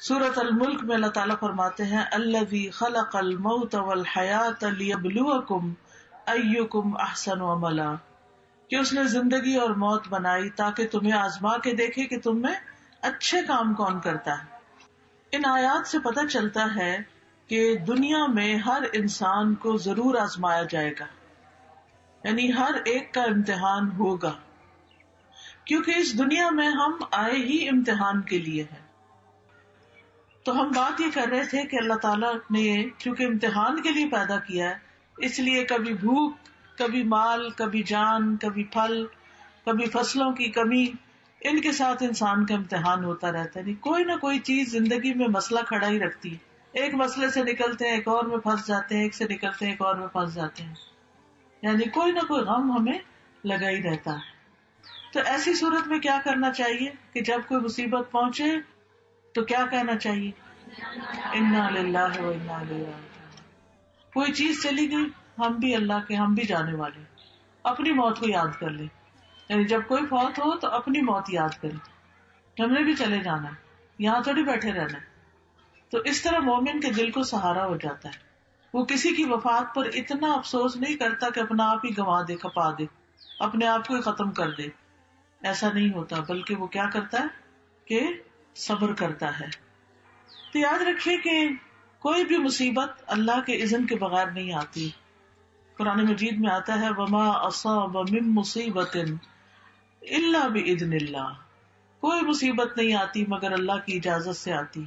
سورۃ الملک میں اللہ تعالیٰ فرماتے ہیں الذی خلق الموت والحیاۃ لیبلوکم ایکم احسن عملا، کہ اس نے زندگی اور موت بنائی تاکہ تمہیں آزما کے دیکھے کہ تم میں اچھے کام کون کرتا ہے۔ ان آیات سے پتہ چلتا ہے کہ دنیا میں ہر انسان کو ضرور آزمایا جائے گا، یعنی ہر ایک کا امتحان ہوگا، کیونکہ اس دنیا میں ہم آئے ہی امتحان کے لیے ہیں۔ تو ہم بات یہ کر رہے تھے کہ اللہ تعالیٰ نے چونکہ امتحان کے لیے پیدا کیا ہے، اس لیے کبھی بھوک، کبھی مال، کبھی جان، کبھی پھل، کبھی فصلوں کی کمی، ان کے ساتھ انسان کا امتحان ہوتا رہتا ہے۔ کوئی نہ کوئی چیز زندگی میں مسئلہ کھڑا ہی رکھتی ہے، ایک مسئلے سے نکلتے ہیں ایک اور میں پھنس جاتے ہیں، ایک سے نکلتے ہیں ایک اور میں پھنس جاتے ہیں، یعنی کوئی نہ کوئی غم ہمیں لگا ہی رہتا ہے۔ تو ایسی صورت میں کیا کرنا چاہیے کہ جب کوئی مصیبت پہنچے تو کیا کہنا چاہیے؟ انا للہ و انا الیہ راجعون۔ کوئی چیز چلی گئی، ہم بھی اللہ کے، ہم بھی جانے والے، اپنی موت کو یاد کر لیں، یعنی جب کوئی فوت ہو تو اپنی موت یاد کریں، ہم نے بھی چلے جانا ہے، یہاں تھوڑی بیٹھے رہنا ہے۔ تو اس طرح مومن کے دل کو سہارا ہو جاتا ہے، وہ کسی کی وفات پر اتنا افسوس نہیں کرتا کہ اپنا آپ ہی گنوا دے، کھپا دے، اپنے آپ کو ہی ختم کر دے، ایسا نہیں ہوتا، بلکہ وہ کیا کرتا ہے کہ صبر کرتا ہے۔ تو یاد رکھیے کہ کوئی بھی مصیبت اللہ کے اذن کے بغیر نہیں آتی۔ قرآن مجید میں آتا ہے وما اصاب من مصیبت الا باذن اللہ، کوئی مصیبت نہیں آتی مگر اللہ کی اجازت سے آتی۔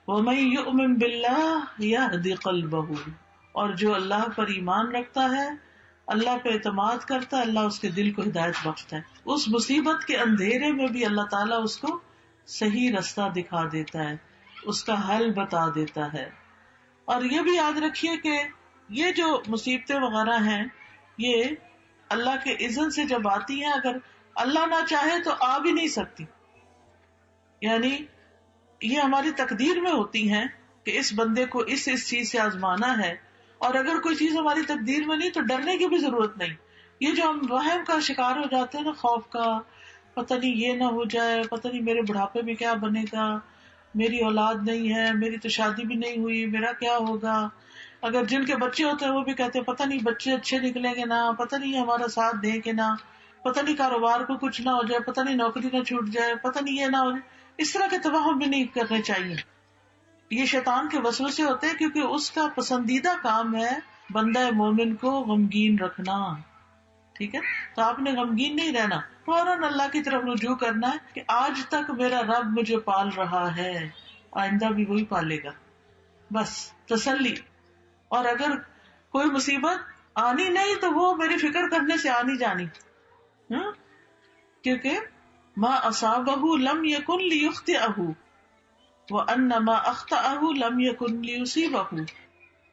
ومن یؤمن باللہ یہد قلبہ، اور جو اللہ پر ایمان رکھتا ہے، اللہ پہ اعتماد کرتا ہے، اللہ اس کے دل کو ہدایت بخشتا ہے۔ اس مصیبت کے اندھیرے میں بھی اللہ تعالیٰ اس کو صحیح رستہ دکھا دیتا ہے، اس کا حل بتا دیتا ہے۔ اور یہ بھی یاد رکھیے کہ یہ جو مصیبتیں وغیرہ ہیں، یہ اللہ کے اذن سے جب آتی ہیں، اگر اللہ نہ چاہے تو آ بھی نہیں سکتی، یعنی یہ ہماری تقدیر میں ہوتی ہیں کہ اس بندے کو اس چیز سے آزمانا ہے، اور اگر کوئی چیز ہماری تقدیر میں نہیں تو ڈرنے کی بھی ضرورت نہیں۔ یہ جو ہم وہم کا شکار ہو جاتے ہیں نا، خوف کا، پتہ نہیں یہ نہ ہو جائے، پتہ نہیں میرے بڑھاپے میں کیا بنے گا، میری اولاد نہیں ہے، میری تو شادی بھی نہیں ہوئی، میرا کیا ہوگا۔ اگر جن کے بچے ہوتے ہیں وہ بھی کہتے ہیں پتہ نہیں بچے اچھے نکلیں گے نہ، پتہ نہیں ہمارا ساتھ دیں گے نہ، پتہ نہیں کاروبار کو کچھ نہ ہو جائے، پتہ نہیں نوکری نہ چھوٹ جائے، پتہ نہیں یہ نہ ہو جائے۔ اس طرح کے توہم بھی نہیں کرنے چاہیے، یہ شیطان کے وسوسے ہوتے ہیں، کیونکہ اس کا پسندیدہ کام ہے بندہ مومن کو غمگین رکھنا، ٹھیک ہے؟ تو آپ نے غمگین نہیں رہنا، فوراً اللہ کی طرف رجوع کرنا ہے کہ آج تک میرا رب مجھے پال رہا ہے، آئندہ بھی وہی پالے گا، بس تسلی۔ اور اگر کوئی مصیبت آنی نہیں تو وہ میری فکر کرنے سے آنی جانی، کیونکہ ما اصابہ لم یکن لیخطئہ وان ما اخطأہ لم یکن لیصیبہ،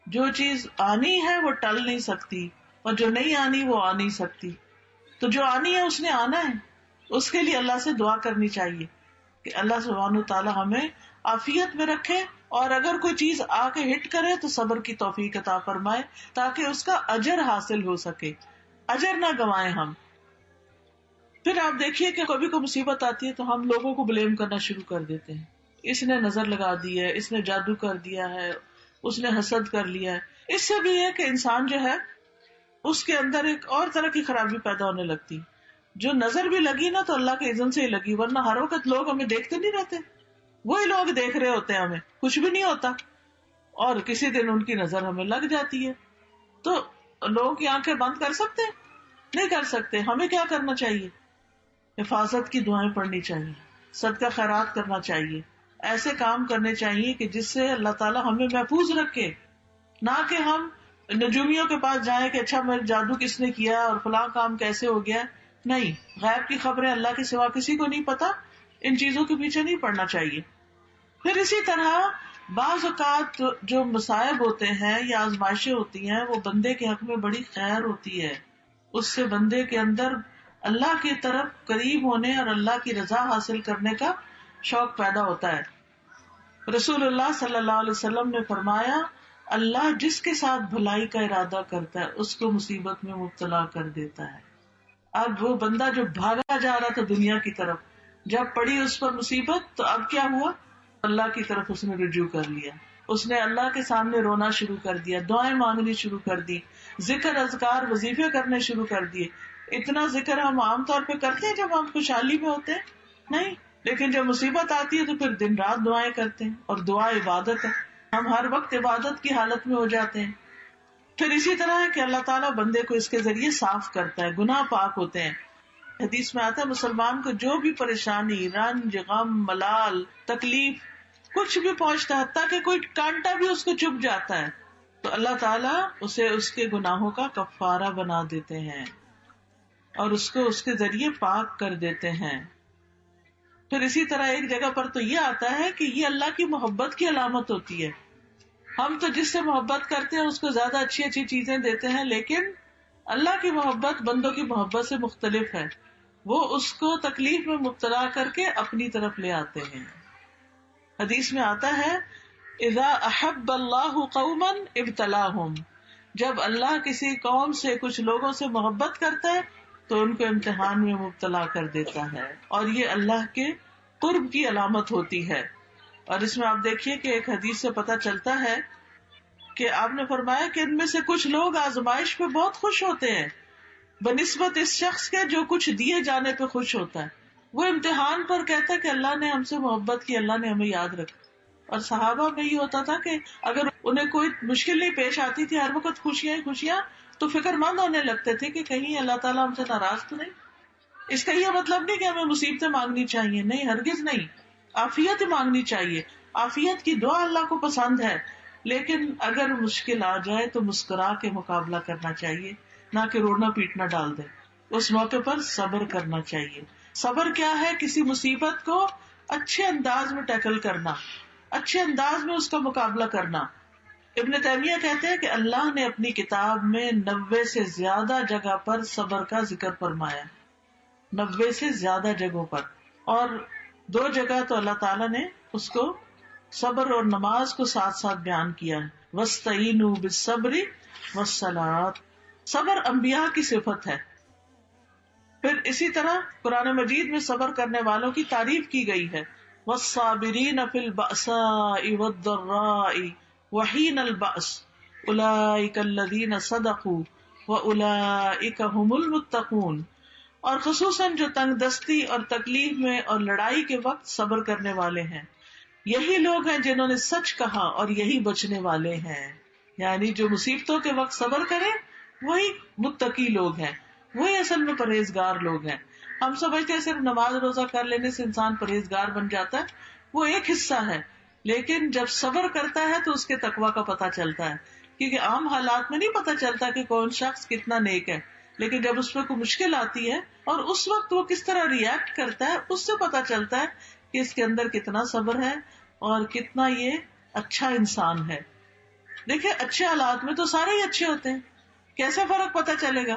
جو چیز آنی ہے وہ ٹل نہیں سکتی، اور جو نہیں آنی وہ آ نہیں سکتی۔ تو جو آنی ہے اس نے آنا ہے، اس کے لیے اللہ سے دعا کرنی چاہیے کہ اللہ سبحانہ وتعالی ہمیں عافیت میں رکھے، اور اگر کوئی چیز آ کے ہٹ کرے تو صبر کی توفیق عطا فرمائے تاکہ اس کا اجر حاصل ہو سکے، اجر نہ گنوائیں ہم۔ پھر آپ دیکھیے کہ کبھی کوئی مصیبت آتی ہے تو ہم لوگوں کو بلیم کرنا شروع کر دیتے ہیں، اس نے نظر لگا دی ہے، اس نے جادو کر دیا ہے، اس نے حسد کر لیا ہے۔ اس سے بھی ہے کہ انسان جو ہے اس کے اندر ایک اور طرح کی خرابی پیدا ہونے لگتی، جو نظر بھی لگی نا تو اللہ کے اذن سے ہی لگی، ورنہ ہر وقت لوگ ہمیں دیکھتے نہیں رہتے، وہی لوگ دیکھ رہے ہوتے ہیں، ہمیں کچھ بھی نہیں ہوتا، اور کسی دن ان کی نظر ہمیں لگ جاتی ہے۔ تو لوگوں کی آنکھیں بند کر سکتے ہیں؟ نہیں کر سکتے۔ ہمیں کیا کرنا چاہیے؟ حفاظت کی دعائیں پڑھنی چاہیے، صدقہ خیرات کرنا چاہیے، ایسے کام کرنے چاہیے کہ جس سے اللہ تعالیٰ ہمیں محفوظ رکھے، نہ کہ ہم نجومیوں کے پاس جائیں کہ اچھا میرے جادو کس نے کیا اور فلاں کام کیسے ہو گیا۔ نہیں، غیب کی خبریں اللہ کے سوا کسی کو نہیں پتا، ان چیزوں کے پیچھے نہیں پڑنا چاہیے۔ پھر اسی طرح بعض اوقات جو مصائب ہوتے ہیں یا آزمائشیں ہوتی ہیں وہ بندے کے حق میں بڑی خیر ہوتی ہے، اس سے بندے کے اندر اللہ کی طرف قریب ہونے اور اللہ کی رضا حاصل کرنے کا شوق پیدا ہوتا ہے۔ رسول اللہ صلی اللہ علیہ وسلم نے فرمایا اللہ جس کے ساتھ بھلائی کا ارادہ کرتا ہے اس کو مصیبت میں مبتلا کر دیتا ہے۔ اب وہ بندہ جو بھاگا جا رہا تھا دنیا کی طرف، جب پڑی اس پر مصیبت تو اب کیا ہوا اللہ کی طرف اس نے رجوع کر لیا، اس نے اللہ کے سامنے رونا شروع کر دیا، دعائیں مانگنی شروع کر دی، ذکر اذکار وظیفے کرنے شروع کر دیے. اتنا ذکر ہم عام طور پہ کرتے ہیں جب ہم خوشحالی میں ہوتے ہیں؟ نہیں. لیکن جب مصیبت آتی ہے تو پھر دن رات دعائیں کرتے ہیں، اور دعا عبادت ہے، ہم ہر وقت عبادت کی حالت میں ہو جاتے ہیں. پھر اسی طرح ہے کہ اللہ تعالیٰ بندے کو اس کے ذریعے صاف کرتا ہے، گناہ پاک ہوتے ہیں. حدیث میں آتا ہے مسلمان کو جو بھی پریشانی، رنج، غم، ملال، تکلیف کچھ بھی پہنچتا ہے، حتیٰ کہ کوئی کانٹا بھی اس کو چبھ جاتا ہے، تو اللہ تعالیٰ اسے اس کے گناہوں کا کفارہ بنا دیتے ہیں اور اس کو اس کے ذریعے پاک کر دیتے ہیں. پھر اسی طرح ایک جگہ پر تو یہ آتا ہے کہ یہ اللہ کی محبت کی علامت ہوتی ہے. ہم تو جس سے محبت کرتے ہیں اس کو زیادہ اچھی اچھی چیزیں دیتے ہیں، لیکن اللہ کی محبت بندوں کی محبت سے مختلف ہے. وہ اس کو تکلیف میں مبتلا کر کے اپنی طرف لے آتے ہیں. حدیث میں آتا ہے اذا احب اللہ قوما ابتلاہم، جب اللہ کسی قوم سے، کچھ لوگوں سے محبت کرتا ہے تو ان کو امتحان میں مبتلا کر دیتا ہے، اور یہ اللہ کے قرب کی علامت ہوتی ہے. اور اس میں آپ دیکھیے کہ ایک حدیث سے پتہ چلتا ہے کہ آپ نے فرمایا کہ ان میں سے کچھ لوگ آزمائش پہ بہت خوش ہوتے ہیں بنسبت اس شخص کے جو کچھ دیے جانے پہ خوش ہوتا ہے. وہ امتحان پر کہتا ہے کہ اللہ نے ہم سے محبت کی، اللہ نے ہمیں یاد رکھا. اور صحابہ میں یہ ہوتا تھا کہ اگر انہیں کوئی مشکل نہیں پیش آتی تھی، ہر وقت خوشیاں ہی خوشیاں، تو فکر مند ہونے لگتے تھے کہ کہیں اللہ تعالیٰ ہم سے ناراض تو نہیں. اس کا یہ مطلب نہیں کہ ہمیں مصیبتیں مانگنی چاہیے، نہیں، ہرگز نہیں. عافیت مانگنی چاہیے، عافیت کی دعا اللہ کو پسند ہے، لیکن اگر مشکل آ جائے تو مسکرا کے مقابلہ کرنا چاہیے، نہ کہ رونا پیٹنا ڈال دے. اس موقع پر صبر کرنا چاہیے. صبر کیا ہے؟ کسی مصیبت کو اچھے انداز میں ٹیکل کرنا، اچھے انداز میں اس کا مقابلہ کرنا. ابن تیمیہ کہتے ہیں کہ اللہ نے اپنی کتاب میں 90 سے زیادہ جگہ پر صبر کا ذکر فرمایا، 90 سے زیادہ جگہوں پر. اور 2 جگہ تو اللہ تعالیٰ نے اس کو صبر اور نماز کو ساتھ ساتھ بیان کیا ہے. وَاسْتَعِینُوا بِالصَّبْرِ وَالصَّلَاةِ، صبر انبیاء کی صفت ہے. پھر اسی طرح قرآن مجید میں صبر کرنے والوں کی تعریف کی گئی ہے. وَالصَّابِرِينَ فِي الْبَأْسَاءِ وَالضَّرَّاءِ وَحِينَ الْبَأْسِ أُولَئِكَ الَّذِينَ صَدَقُوا وَأُولَئِكَ هُمُ الْمُتَّقُونَ. اور خصوصاً جو تنگ دستی اور تکلیف میں اور لڑائی کے وقت صبر کرنے والے ہیں، یہی لوگ ہیں جنہوں نے سچ کہا اور یہی بچنے والے ہیں. یعنی جو مصیبتوں کے وقت صبر کریں وہی متقی لوگ ہیں، وہی اصل میں پرہیزگار لوگ ہیں. ہم سمجھتے ہیں صرف نماز روزہ کر لینے سے انسان پرہیزگار بن جاتا ہے، وہ ایک حصہ ہے، لیکن جب صبر کرتا ہے تو اس کے تقویٰ کا پتہ چلتا ہے. کیونکہ عام حالات میں نہیں پتہ چلتا کہ کون شخص کتنا نیک ہے، لیکن جب اس پہ کوئی مشکل آتی ہے اور اس وقت وہ کس طرح ریئیکٹ کرتا ہے، اس سے پتہ چلتا ہے کہ اس کے اندر کتنا صبر ہے اور کتنا یہ اچھا انسان ہے. دیکھیں اچھے حالات میں تو سارے ہی اچھے ہوتے ہیں، کیسے فرق پتہ چلے گا؟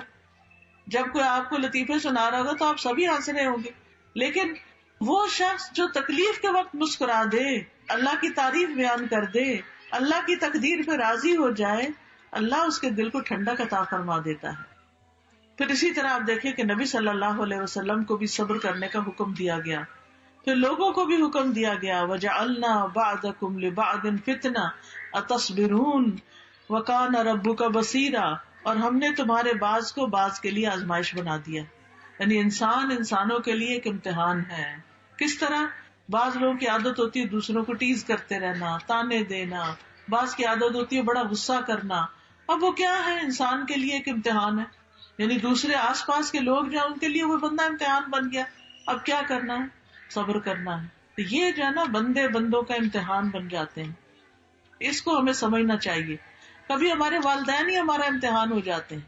جب کوئی آپ کو لطیفے سنا رہا ہوگا تو آپ سبھی ہنس رہے ہوں گے، لیکن وہ شخص جو تکلیف کے وقت مسکرا دے، اللہ کی تعریف بیان کر دے، اللہ کی تقدیر پہ راضی ہو جائے، اللہ اس کے دل کو ٹھنڈک عطا فرما دیتا ہے. پھر اسی طرح آپ دیکھیں کہ نبی صلی اللہ علیہ وسلم کو بھی صبر کرنے کا حکم دیا گیا، پھر لوگوں کو بھی حکم دیا گیا وَجَعَلْنَا بَعْضَكُمْ لِبَعْضٍ فِتْنَةً أَتَصْبِرُونَ وَكَانَ رَبُّكَ بَصِيرًا. اور ہم نے تمہارے بعض کو بعض کے لیے آزمائش بنا دیا. یعنی انسان انسانوں کے لیے ایک امتحان ہے. کس طرح؟ بعض لوگوں کی عادت ہوتی ہے دوسروں کو ٹیز کرتے رہنا، تانے دینا، بعض کی عادت ہوتی ہے بڑا غصہ کرنا. اب وہ کیا ہے؟ انسان کے لیے ایک امتحان ہے. یعنی دوسرے آس پاس کے لوگ جو ہیں ان کے لیے وہ بندہ امتحان بن گیا. اب کیا کرنا ہے؟ صبر کرنا ہے. تو یہ جو ہے نا بندے بندوں کا امتحان بن جاتے ہیں، اس کو ہمیں سمجھنا چاہیے. کبھی ہمارے والدین ہی ہمارا امتحان ہو جاتے ہیں،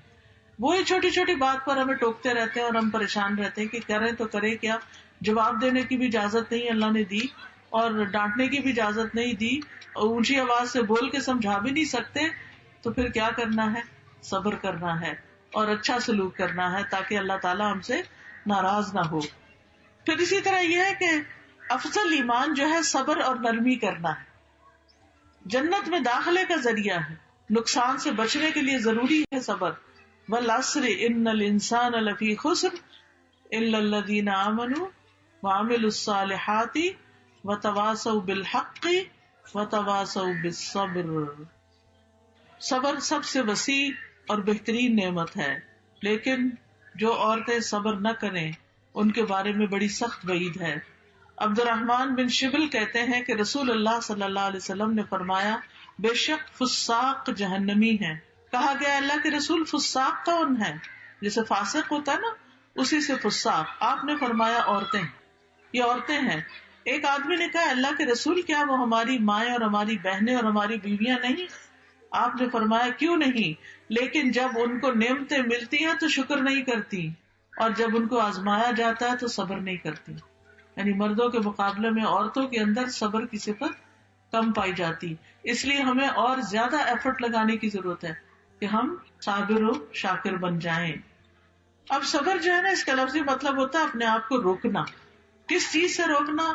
وہی چھوٹی چھوٹی بات پر ہمیں ٹوکتے رہتے ہیں اور ہم پریشان رہتے ہیں کہ کریں تو کرے کیا. جواب دینے کی بھی اجازت نہیں اللہ نے دی، اور ڈانٹنے کی بھی اجازت نہیں دی، اور اونچی آواز سے بول کے سمجھا بھی نہیں سکتے. تو پھر کیا کرنا ہے؟ صبر کرنا ہے اور اچھا سلوک کرنا ہے تاکہ اللہ تعالیٰ ہم سے ناراض نہ ہو. پھر اسی طرح یہ ہے کہ افضل ایمان جو ہے صبر اور نرمی کرنا ہے. جنت میں داخلے کا ذریعہ ہے، نقصان سے بچنے کے لیے ضروری ہے صبر. وَالْعَصْرِ إِنَّ الْإِنسَانَ لَفِي خُسْرٍ إِلَّا الَّذِينَ آمَنُوا وَعَمِلُوا الصَّالِحَاتِ وتواصوا بالحق وتواصوا بالصبر. صبر سب سے وسیع اور بہترین نعمت ہے، لیکن جو عورتیں صبر نہ کریں ان کے بارے میں بڑی سخت وعید ہے. عبد الرحمن بن شبل کہتے ہیں کہ رسول اللہ صلی اللہ علیہ وسلم نے فرمایا بے شک فساق جہنمی ہیں. کہا گیا اللہ کے رسول فساق کون ہے؟ جیسے فاسق ہوتا ہے نا، اسی سے فساق. آپ نے فرمایا عورتیں. یہ عورتیں ہیں. ایک آدمی نے کہا اللہ کے رسول کیا وہ ہماری مائیں اور ہماری بہنیں اور ہماری بیویاں نہیں؟ آپ نے فرمایا کیوں نہیں، لیکن جب ان کو نعمتیں ملتی ہیں تو شکر نہیں کرتی، اور جب ان کو آزمایا جاتا ہے تو صبر نہیں کرتی. یعنی مردوں کے مقابلے میں عورتوں کے اندر صبر کی صفت کم پائی جاتی. اس لیے ہمیں اور زیادہ ایفرٹ لگانے کی ضرورت ہے کہ ہم صابر و شاکر بن جائیں. اب صبر جو ہے نا، اس کا لفظی مطلب ہوتا ہے اپنے آپ کو روکنا. کس چیز سے روکنا؟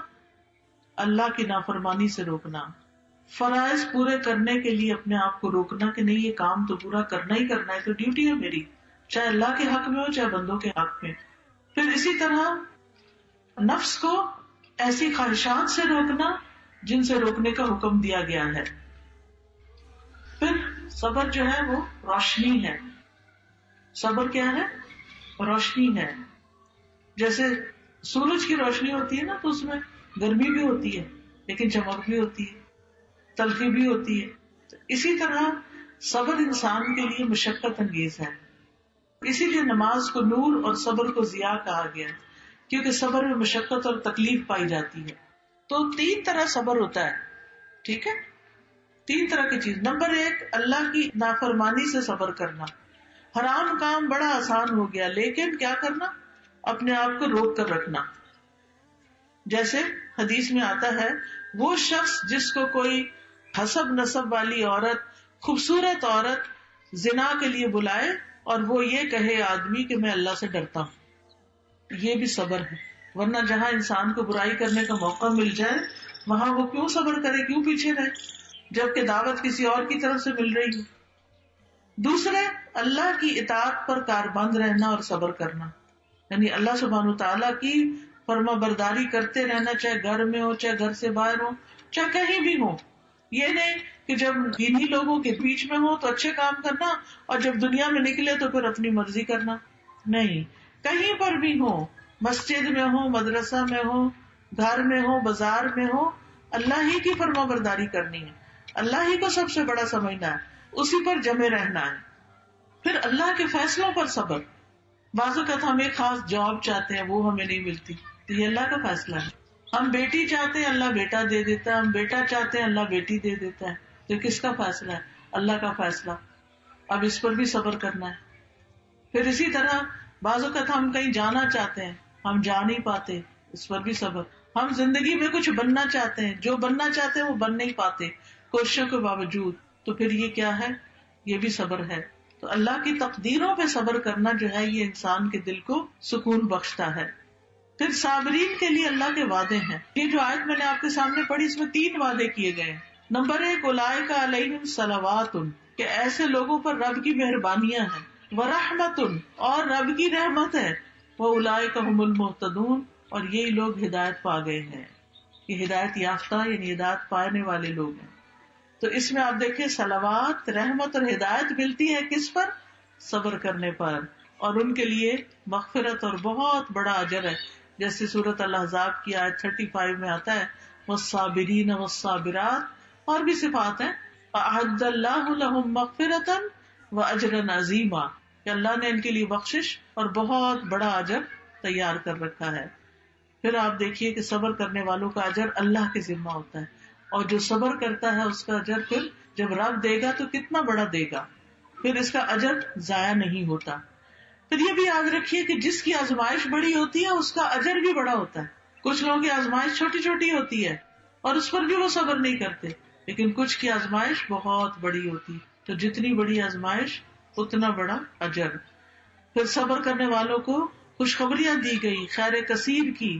اللہ کی نافرمانی سے روکنا. فرائض پورے کرنے کے لیے اپنے آپ کو روکنا کہ نہیں یہ کام تو پورا کرنا ہی کرنا ہے، تو ڈیوٹی ہے میری، چاہے اللہ کے حق میں ہو چاہے بندوں کے حق میں. پھر اسی طرح نفس کو ایسی خواہشات سے روکنا جن سے روکنے کا حکم دیا گیا ہے. پھر صبر جو ہے وہ روشنی ہے. صبر کیا ہے؟ روشنی ہے. جیسے سورج کی روشنی ہوتی ہے نا تو اس میں گرمی بھی ہوتی ہے لیکن چمک بھی ہوتی ہے، تلخی بھی ہوتی ہے. اسی طرح صبر انسان کے لیے مشقت انگیز ہے. اسی لیے نماز کو نور اور صبر کو ضیاء کہا گیا ہے، کیونکہ صبر میں مشقت اور تکلیف پائی جاتی ہے. تو 3 طرح صبر ہوتا ہے. ٹھیک ہے، 3 طرح کی چیز. نمبر 1 اللہ کی نافرمانی سے صبر کرنا. حرام کام بڑا آسان ہو گیا، لیکن کیا کرنا؟ اپنے آپ کو روک کر رکھنا. جیسے حدیث میں آتا ہے وہ شخص جس کو کوئی حسب نسب والی عورت، خوبصورت عورت زنا کے لیے بلائے اور وہ یہ کہے آدمی کہ میں اللہ سے ڈرتا ہوں، یہ بھی صبر ہے. ورنہ جہاں انسان کو برائی کرنے کا موقع مل جائے وہاں وہ کیوں صبر کرے، کیوں پیچھے رہے، جبکہ دعوت کسی اور کی طرف سے مل رہی ہے. دوسرے اللہ کی اطاعت پر کاربند رہنا اور صبر کرنا، یعنی اللہ سبحانہ وتعالیٰ کی فرما برداری کرتے رہنا، چاہے گھر میں ہو چاہے گھر سے باہر ہو چاہے کہیں بھی ہو. یہ نہیں کہ جب دینی لوگوں کے بیچ میں ہو تو اچھے کام کرنا اور جب دنیا میں نکلے تو پھر اپنی مرضی کرنا. نہیں، کہیں پر بھی ہو، مسجد میں ہو، مدرسہ میں ہو، گھر میں ہو، بازار میں ہو، اللہ ہی کی فرما برداری کرنی ہے، اللہ ہی کو سب سے بڑا سمجھنا ہے، اسی پر جمے رہنا ہے. پھر اللہ کے فیصلوں پر صبر. بعض اوقات ہم ایک خاص جاب چاہتے ہیں وہ ہمیں نہیں ملتی تو یہ اللہ کا فیصلہ ہے. ہم بیٹی چاہتے ہیں اللہ بیٹا دے دیتا ہے، ہم بیٹا چاہتے ہیں اللہ بیٹی دے دیتا ہے. تو کس کا فیصلہ ہے؟ اللہ کا فیصلہ. اب اس پر بھی صبر کرنا ہے. پھر اسی طرح بعض اوقات ہم کہیں جانا چاہتے ہیں ہم جا نہیں پاتے، اس پر بھی صبر. ہم زندگی میں کچھ بننا چاہتے ہیں، جو بننا چاہتے ہیں وہ بن نہیں پاتے کوششوں کے باوجود، تو پھر یہ کیا ہے؟ یہ بھی صبر ہے. تو اللہ کی تقدیروں پہ صبر کرنا جو ہے یہ انسان کے دل کو سکون بخشتا ہے. پھر صابرین کے لیے اللہ کے وعدے ہیں. یہ جو آیت میں نے آپ کے سامنے پڑھی اس میں 3 وعدے کیے گئے ہیں. نمبر 1 اولئک علیہم صلوات، کہ ایسے لوگوں پر رب کی مہربانیاں ہیں، ورحمت، اور رب کی رحمت ہے، واولئک هم المہتدون، اور یہی لوگ ہدایت پا گئے ہیں. یہ ہدایت یافتہ یعنی ہدایت پانے والے لوگ ہیں. تو اس میں آپ دیکھیں صلوات، رحمت اور ہدایت ملتی ہے کس پر؟ صبر کرنے پر. اور ان کے لیے مغفرت اور بہت بڑا اجر ہے. جیسے سورۃ الاحزاب کی آیت 35 میں آتا ہے والصابرین والصابرات، اور بھی صفات ہیں اعد اللہ لهم مغفرۃ واجرا عظیما، کہ اللہ نے ان کے لیے بخشش اور بہت بڑا اجر تیار کر رکھا ہے. پھر آپ دیکھیے کہ صبر کرنے والوں کا اجر اللہ کے ذمہ ہوتا ہے، اور جو صبر کرتا ہے اس کا اجر پھر جب رب دے گا تو کتنا بڑا دے گا، پھر اس کا اجر ضائع نہیں ہوتا. پھر یہ بھی یاد رکھیے کہ جس کی آزمائش بڑی ہوتی ہے اس کا اجر بھی بڑا ہوتا ہے. کچھ لوگوں کی آزمائش چھوٹی چھوٹی ہوتی ہے اور اس پر بھی وہ صبر نہیں کرتے، لیکن کچھ کی آزمائش بہت بڑی ہوتی، تو جتنی بڑی آزمائش اتنا بڑا اجر. پھر صبر کرنے والوں کو خوشخبریاں دی گئی خیر کثیر کی،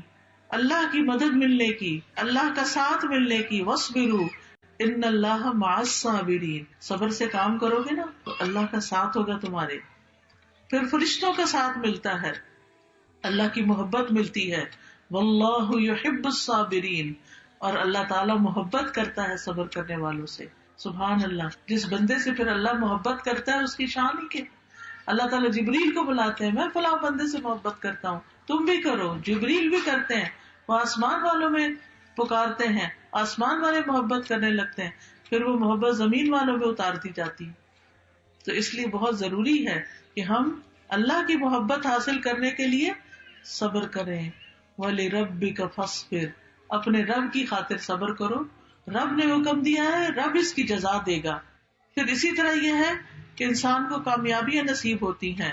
اللہ کی مدد ملنے کی، اللہ کا ساتھ ملنے کی. وَاصْبِرُوا ان اللہ مع الصابرین، صبر سے کام کرو گے نا تو اللہ کا ساتھ ہوگا تمہارے. پھر فرشتوں کا ساتھ ملتا ہے، اللہ کی محبت ملتی ہے. واللہ یحب الصابرین، اور اللہ تعالیٰ محبت کرتا ہے صبر کرنے والوں سے. سبحان اللہ. جس بندے سے پھر اللہ محبت کرتا ہے اس کی شان ہی کیا. اللہ تعالیٰ جبریل کو بلاتے ہیں, میں فلاں بندے سے محبت کرتا ہوں, تم بھی کرو. جبریل بھی کرتے ہیں, وہ آسمان والوں میں پکارتے ہیں, آسمان والے محبت کرنے لگتے ہیں, پھر وہ محبت زمین والوں میں اتارتی جاتی. تو اس لیے بہت ضروری ہے کہ ہم اللہ کی محبت حاصل کرنے کے لیے صبر کریں. وَلِرَبِّكَ فَاصْبِرْ, اپنے رب کی خاطر صبر کرو. رب نے حکم دیا ہے, رب اس کی جزا دے گا. پھر اسی طرح یہ ہے کہ انسان کو کامیابیاں نصیب ہوتی ہیں.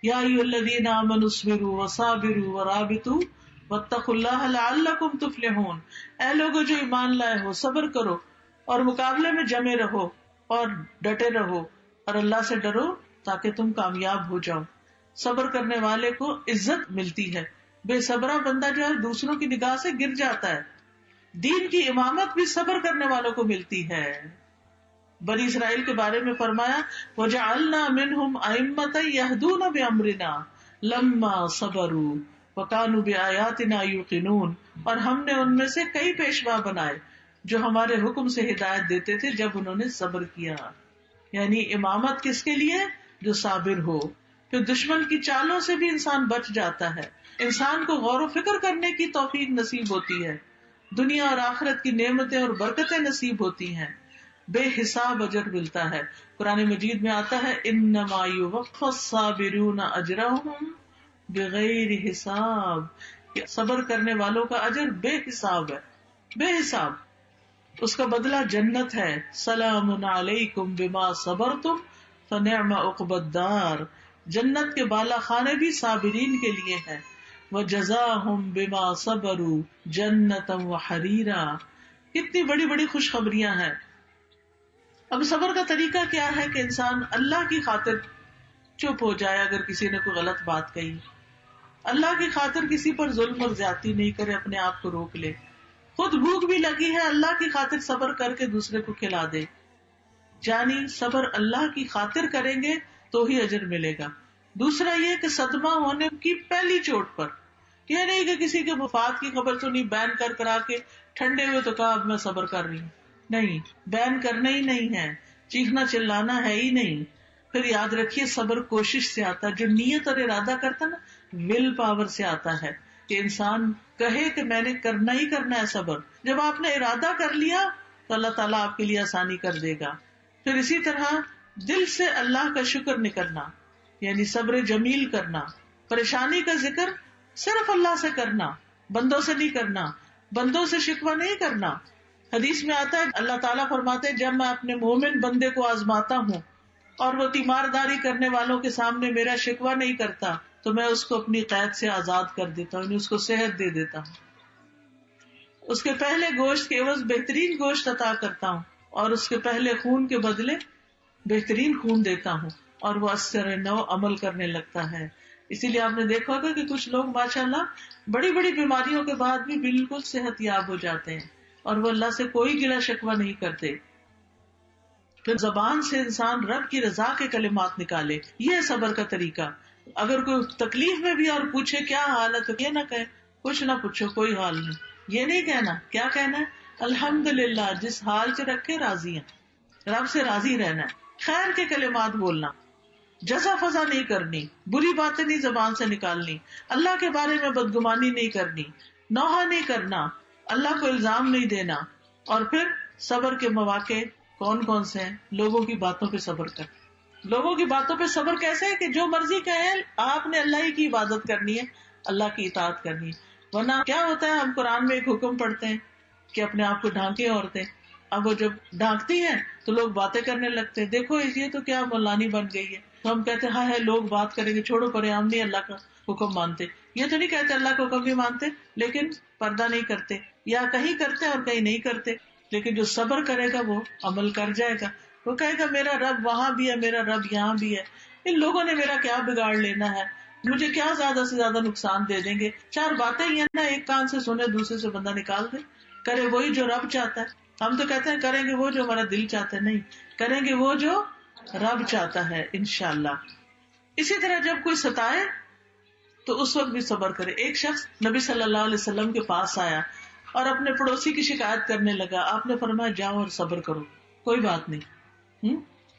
یا ایھا الذین آمنوا اصبروا وصابروا ورابطوا واتقوا اللہ لعلکم تفلحون. اے لوگوں جو ایمان لائے ہو, صبر کرو اور مقابلے میں جمے رہو اور ڈٹے رہو اور اللہ سے ڈرو تاکہ تم کامیاب ہو جاؤ. صبر کرنے والے کو عزت ملتی ہے. بے صبرہ بندہ جو ہے دوسروں کی نگاہ سے گر جاتا ہے. دین کی امامت بھی صبر کرنے والوں کو ملتی ہے. بنی اسرائیل کے بارے میں فرمایا وَجَعَلْنَا مِنْهُمْ أَئِمَّةً يَهْدُونَ بِأَمْرِنَا لَمَّا صَبَرُوا وَكَانُوا بِآيَاتِنَا يُوقِنُونَ. اور ہم نے ان میں سے کئی پیشوا بنائے جو ہمارے حکم سے ہدایت دیتے تھے جب انہوں نے صبر کیا. یعنی امامت کس کے لیے؟ جو صابر ہو. پھر دشمن کی چالوں سے بھی انسان بچ جاتا ہے. انسان کو غور و فکر کرنے کی توفیق نصیب ہوتی ہے. دنیا اور آخرت کی نعمتیں اور برکتیں نصیب ہوتی ہیں. بے حساب اجر ملتا ہے. قرآن مجید میں آتا ہے انما یوفی الصابرون اجرهم بغیر حساب, کہ صبر کرنے والوں کا اجر بے حساب ہے, بے حساب. اس کا بدلہ جنت ہے. سلام علیکم بما صبرتم فنعم عقبی الدار. جنت کے بالا خانے بھی صابرین کے لیے ہیں. وجزاہم بما صبروا جنتا وحریرا. کتنی بڑی بڑی خوشخبریاں ہیں. اب صبر کا طریقہ کیا ہے کہ انسان اللہ کی خاطر چپ ہو جائے. اگر کسی نے کوئی غلط بات کہی, اللہ کی خاطر کسی پر ظلم اور زیادتی نہیں کرے, اپنے آپ کو روک لے. خود بھوک بھی لگی ہے, اللہ کی خاطر صبر کر کے دوسرے کو کھلا دے. یعنی صبر اللہ کی خاطر کریں گے تو ہی اجر ملے گا. دوسرا یہ کہ صدمہ ہونے کی پہلی چوٹ پر, یہ نہیں کہ کسی کے وفات کی خبر سنی بین کرا کے ٹھنڈے ہوئے تو کہا اب میں صبر کر رہی ہوں. نہیں, بین کرنا ہی نہیں ہے, چیخنا چلانا ہے ہی نہیں. پھر یاد رکھیے صبر کوشش سے آتا ہے. جو نیت اور ارادہ کرتا نا, ول پاور سے آتا ہے کہ انسان کہے کہ میں نے کرنا ہی کرنا ہے صبر. جب آپ نے ارادہ کر لیا تو اللہ تعالیٰ آپ کے لیے آسانی کر دے گا. پھر اسی طرح دل سے اللہ کا شکر نکلنا, یعنی صبر جمیل کرنا. پریشانی کا ذکر صرف اللہ سے کرنا, بندوں سے نہیں کرنا, بندوں سے شکوہ نہیں کرنا. حدیث میں آتا ہے اللہ تعالیٰ فرماتے ہیں جب میں اپنے مومن بندے کو آزماتا ہوں اور وہ تیمارداری کرنے والوں کے سامنے میرا شکوہ نہیں کرتا تو میں اس کو اپنی قید سے آزاد کر دیتا ہوں, یعنی اس کو صحت دے دیتا ہوں. اس کے پہلے گوشت کے عوض بہترین گوشت عطا کرتا ہوں اور اس کے پہلے خون کے بدلے بہترین خون دیتا ہوں, اور وہ اثر نو عمل کرنے لگتا ہے. اسی لیے آپ نے دیکھا ہوگا کہ کچھ لوگ ماشاءاللہ بڑی بڑی بیماریوں کے بعد بھی بالکل صحت یاب ہو جاتے ہیں اور وہ اللہ سے کوئی گلہ شکوہ نہیں کرتے. پھر زبان سے انسان رب کی رضا کے کلمات نکالے, یہ صبر کا طریقہ. اگر کوئی تکلیف میں بھی اور پوچھے کیا حال ہے تو یہ نہ کہے کچھ نہ پوچھو کوئی حال نہیں, یہ نہیں کہنا. کیا کہنا ہے؟ الحمدللہ, جس حال سے رکھے راضی ہیں, رب سے راضی رہنا ہے. خیر کے کلمات بولنا, جزا فضا نہیں کرنی, بری باتیں نہیں زبان سے نکالنی, اللہ کے بارے میں بدگمانی نہیں کرنی, نوحہ نہیں کرنا, اللہ کو الزام نہیں دینا. اور پھر صبر کے مواقع کون کون سے ہیں؟ لوگوں کی باتوں پہ صبر کر. لوگوں کی باتوں پہ صبر کیسے ہے کہ جو مرضی کہیں آپ نے اللہ ہی کی عبادت کرنی ہے, اللہ کی اطاعت کرنی ہے. ورنہ کیا ہوتا ہے, ہم قرآن میں ایک حکم پڑھتے ہیں کہ اپنے آپ کو ڈھانکیں عورتیں. اب وہ جب ڈھانکتی ہیں تو لوگ باتیں کرنے لگتے ہیں, دیکھو یہ تو کیا مولانی بن گئی ہے. تو ہم کہتے ہیں ہاں ہے لوگ بات کریں گے, چھوڑو پرے, ہم نہیں اللہ کا حکم مانتے. یہ تو نہیں کہتے اللہ کا حکم بھی مانتے لیکن پردہ نہیں کرتے, یا کہیں کرتے اور کہیں نہیں کرتے. لیکن جو صبر کرے گا وہ عمل کر جائے گا. وہ کہے گا میرا رب وہاں بھی ہے, میرا رب یہاں بھی ہے, ان لوگوں نے میرا کیا بگاڑ لینا ہے, مجھے کیا زیادہ سے زیادہ نقصان دے دیں گے. چار باتیں ہی ہیں نا, ایک کان سے سنے دوسرے سے بندہ نکال دے. کرے وہی جو رب چاہتا ہے. ہم تو کہتے ہیں کریں گے وہ جو ہمارا دل چاہتا ہے, نہیں, کریں گے وہ جو رب چاہتا ہے انشاءاللہ. اسی طرح جب کوئی ستائے تو اس وقت بھی صبر کرے. ایک شخص نبی صلی اللہ علیہ وسلم کے پاس آیا اور اپنے پڑوسی کی شکایت کرنے لگا. آپ نے فرمایا جاؤ اور صبر کرو, کوئی بات نہیں.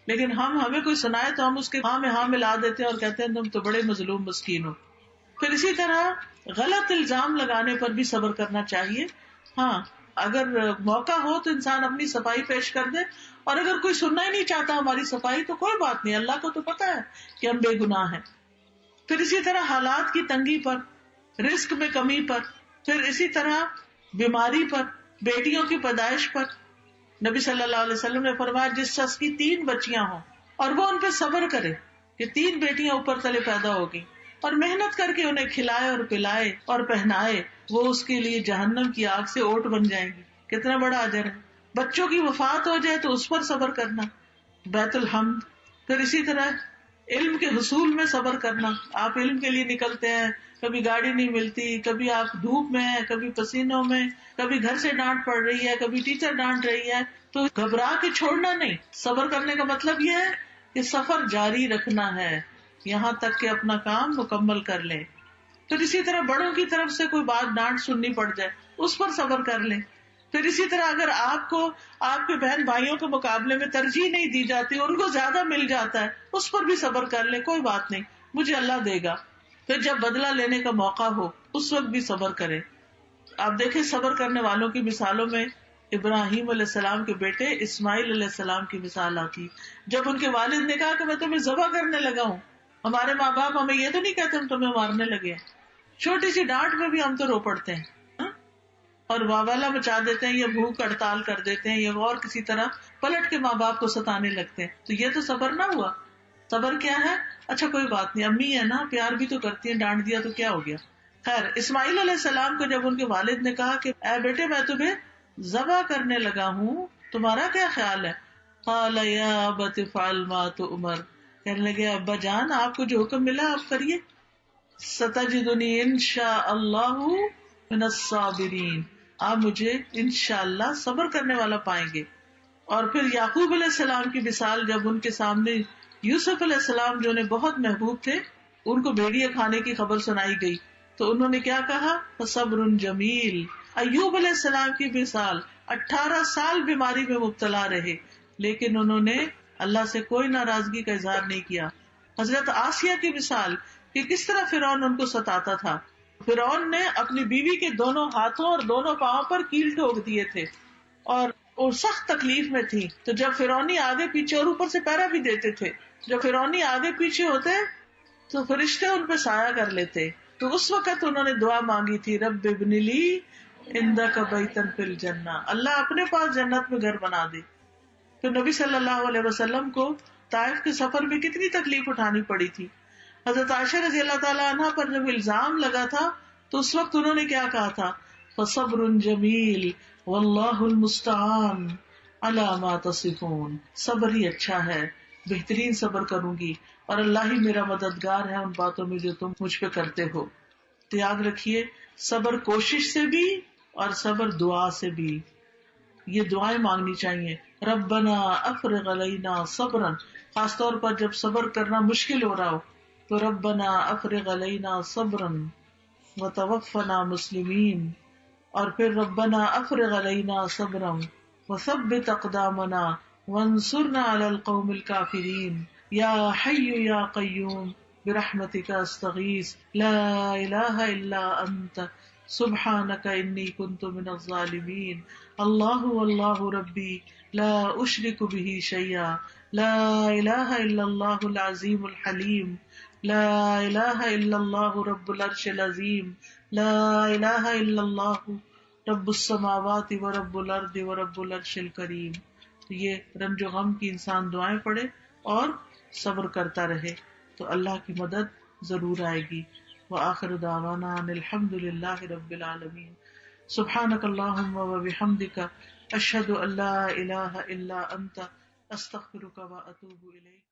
لیکن ہمیں کوئی سنائے تو ہم اس کے ہاں میں ہاں ملا دیتے ہیں اور کہتے ہیں تم تو بڑے مظلوم مسکین ہو. پھر اسی طرح غلط الزام لگانے پر بھی صبر کرنا چاہیے. ہاں اگر موقع ہو تو انسان اپنی صفائی پیش کر دے, اور اگر کوئی سننا ہی نہیں چاہتا ہماری صفائی تو کوئی بات نہیں, اللہ کو تو پتا ہے کہ ہم بے گناہ ہیں. پھر اسی طرح حالات کی تنگی پر, رزق میں کمی پر, پھر اسی طرح بیماری پر, بیٹیوں کی پیدائش پر. نبی صلی اللہ علیہ وسلم نے فرمایا جس شخص کی 3 بچیاں ہوں اور وہ ان پہ صبر کرے کہ 3 بیٹیاں اوپر تلے پیدا ہوگی, اور محنت کر کے انہیں کھلائے اور پلائے اور پہنائے, وہ اس کے لیے جہنم کی آگ سے اوٹ بن جائیں گی. کتنا بڑا اجر ہے. بچوں کی وفات ہو جائے تو اس پر صبر کرنا, بیت الحمد. پھر اسی طرح علم کے حصول میں صبر کرنا. آپ علم کے لیے نکلتے ہیں, کبھی گاڑی نہیں ملتی, کبھی آپ دھوپ میں ہیں, کبھی پسینوں میں, کبھی گھر سے ڈانٹ پڑ رہی ہے, کبھی ٹیچر ڈانٹ رہی ہے, تو گھبرا کے چھوڑنا نہیں. صبر کرنے کا مطلب یہ ہے کہ سفر جاری رکھنا ہے یہاں تک کہ اپنا کام مکمل کر لیں. پھر اسی طرح بڑوں کی طرف سے کوئی بات ڈانٹ سننی پڑ جائے اس پر صبر کر لیں. پھر اسی طرح اگر آپ کو آپ کے بہن بھائیوں کے مقابلے میں ترجیح نہیں دی جاتی, ان کو زیادہ مل جاتا ہے, اس پر بھی صبر کر لیں, کوئی بات نہیں, مجھے اللہ دے گا. پھر جب بدلہ لینے کا موقع ہو اس وقت بھی صبر کریں. آپ دیکھیں صبر کرنے والوں کی مثالوں میں ابراہیم علیہ السلام کے بیٹے اسماعیل علیہ السلام کی مثال آتی. جب ان کے والد نے کہا کہ میں تمہیں ذبح کرنے لگا ہوں, ہمارے ماں باپ ہمیں یہ تو نہیں کہتے ہم تمہیں مارنے لگے ہیں, چھوٹی سی ڈانٹ میں بھی ہم تو رو پڑتے ہیں اور واویلا مچا دیتے ہیں, یا بھوک ہڑتال کر دیتے ہیں, یا اور کسی طرح پلٹ کے ماں باپ کو ستانے لگتے ہیں. تو یہ تو صبر نہ ہوا. صبر کیا ہے؟ اچھا کوئی بات نہیں, امی ہے نا, پیار بھی تو کرتی ہیں, ڈانٹ دیا تو کیا ہو گیا. خیر, اسماعیل علیہ السلام کو جب ان کے والد نے کہا کہ اے بیٹے میں تمہیں ذبح کرنے لگا ہوں, تمہارا کیا خیال ہے؟ قال یا ابت افعل ما تؤمر, کہنے لگے ابا جان آپ کو جو حکم ملا آپ کریے. ستجدنی انشاء اللہ من الصابرین, آپ مجھے انشاءاللہ صبر کرنے والا پائیں گے. اور پھر یعقوب علیہ السلام کی مثال جب ان کے سامنے یوسف علیہ السلام جو انہیں بہت محبوب تھے, ان کو بھیڑیے کھانے کی خبر سنائی گئی تو انہوں نے کیا کہا؟ صبر جمیل. ایوب علیہ السلام کی مثال 18 سال بیماری میں مبتلا رہے لیکن انہوں نے اللہ سے کوئی ناراضگی کا اظہار نہیں کیا. حضرت آسیہ کی مثال کہ کس طرح فرعون ان کو ستاتا تھا. فرعون نے اپنی بیوی کے دونوں ہاتھوں اور دونوں پاؤں پر کیل ٹھوک دیے تھے اور وہ سخت تکلیف میں تھی. تو جب فرعونی آگے پیچھے اور اوپر سے پیرا بھی دیتے تھے, جب فرعونی آگے پیچھے ہوتے تو فرشتے ان پہ سایہ کر لیتے. تو اس وقت انہوں نے دعا مانگی تھی, رب ابن لی عندک بیتا فی الجنہ, اللہ اپنے پاس جنت میں گھر بنا دے. تو نبی صلی اللہ علیہ وسلم کو طائف کے سفر میں کتنی تکلیف اٹھانی پڑی تھی. حضرت عائشہ رضی اللہ تعالیٰ عنہ پر جب الزام لگا تھا تو اس وقت انہوں نے کیا کہا تھا؟ فصبر جمیل واللہ المستعان علی ما تصفون, صبر ہی اچھا ہے, بہترین صبر کروں گی اور اللہ ہی میرا مددگار ہے ان باتوں میں جو تم مجھ پہ کرتے ہو. تو یاد رکھیے صبر کوشش سے بھی اور صبر دعا سے بھی. یہ دعائیں مانگنی چاہیے, ربنا افرغ علینا صبرا, خاص طور پر جب صبر کرنا مشکل ہو رہا ہو تو ربنا افرغ علینا صبرا وتوفنا مسلمین, اور پھر ربنا افرغ علینا صبرا وثبت اقدامنا وانصرنا علی القوم الکافرین, یا حی یا قیوم برحمتک استغیث لا الہ الا انت سبحانک انی کنت من الظالمین, اللہ واللہ ربی لا اشرک به شیئا, لا الہ الا اللہ العظیم الحلیم, لا الہ الا اللہ رب العرش العظیم, لا الہ الا اللہ رب السماوات و رب الارض و رب العرش الکریم. تو یہ رنج و غم کی انسان دعائیں پڑھے اور صبر کرتا رہے تو اللہ کی مدد ضرور آئے گی. وآخر دعوانا ان الحمد للہ رب العالمین. سبحانک اللہم و بحمدک اشہد ان لا الہ الا انت استغفرک و اتوب الیک.